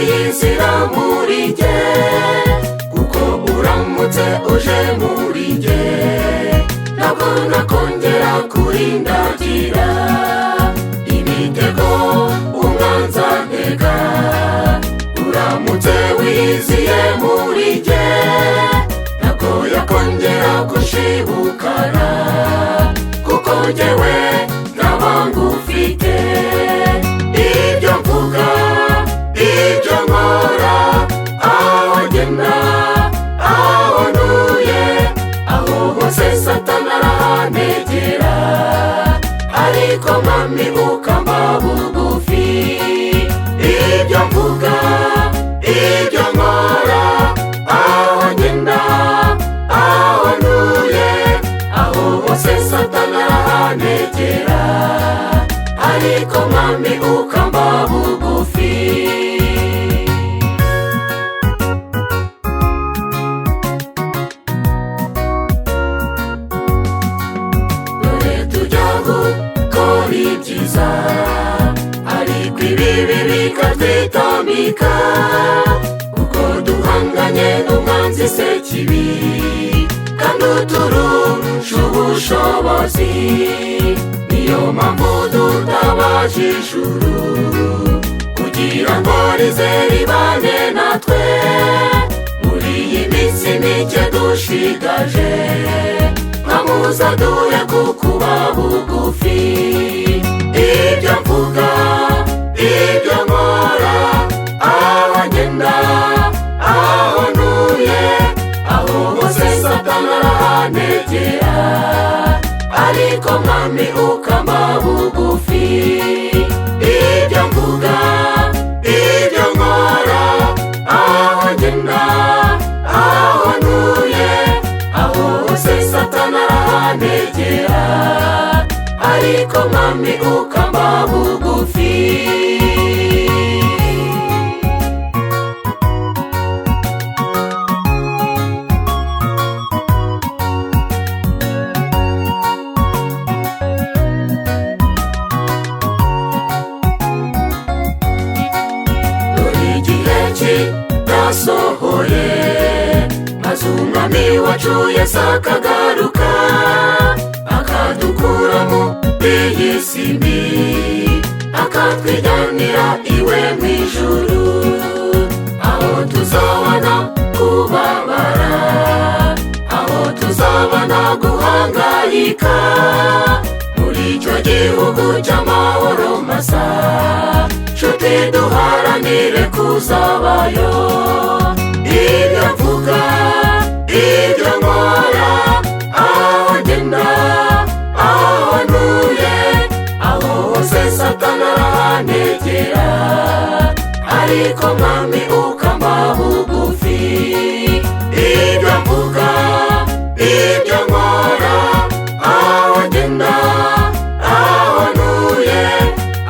wiyizira muri jye, kuko uramutse uje muri jye ntabwo nakongera kurindagira imitego umwanzi antega. Uramutse wiyiziye muri jye ntabwo yakongera kunshibukana, kuko jyewe nkaba ngufite. Ibyo mvuga, ibyo nkora, aho ngenda, aho ntuye, aho hose Satani arahantegera, ariko Mwami ukamba bugufi. Ibyo mvuga, ibyo nkora, aho ngenda, aho ntuye, aho hose Satani arahantegera, ariko Mwami ukamba bugufi. Dore tujya gukora ibyiza, ariko ibibi bikatwitambika, kuko duhanganye n'umwanzi Sekibi, kandi uturusha ubushobozi. Niyo mpamvu dutabaje ijuru, kugira ngo rize ribane natwe muri iyi minsi mike dushigaje. Nkamuza duhe kukuba bugufi. Ibyo mvuga, ibyo nkora, aho ngenda, aho ntuye, aho hose Satani arahantegera, ariko Mwami ukamba bugufi. Ibyo mvuga, ibyo nkora, aho ngenda, aho ntuye, aho hose Satani arahantegera, ariko Mwami ukamba bugufi. Kirasohoye, maze Umwami wacu Yesu akagaruka, akadukura muri iyi si mbi, akatwijyanira iwe mu ijuru, aho tuzabana kubabara, aho tuzabana guhangayika, muri icyo gihugu cy'amahoro masa. Nshuti duharanire kuzabayo. Ibyo mvuga, ibyo nkora, aho ngenda, aho ntuye, aho hose Satani arahantegera, ariko Mwami ukamba bugufi. Ibyo mvuga, ibyo nkora, aho ngenda, aho ntuye,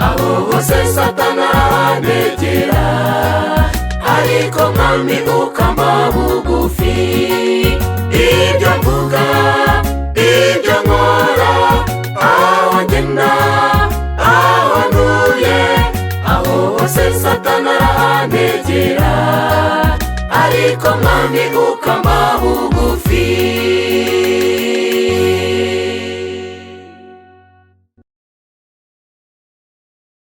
aho hose Satani arahantegera, ariko Mwami ukamba bugufi. Ibyo mvuga, ibyo nkora, aho ngenda, aho ntuye, aho hose Satani arahantegera, ariko Mwami ukamba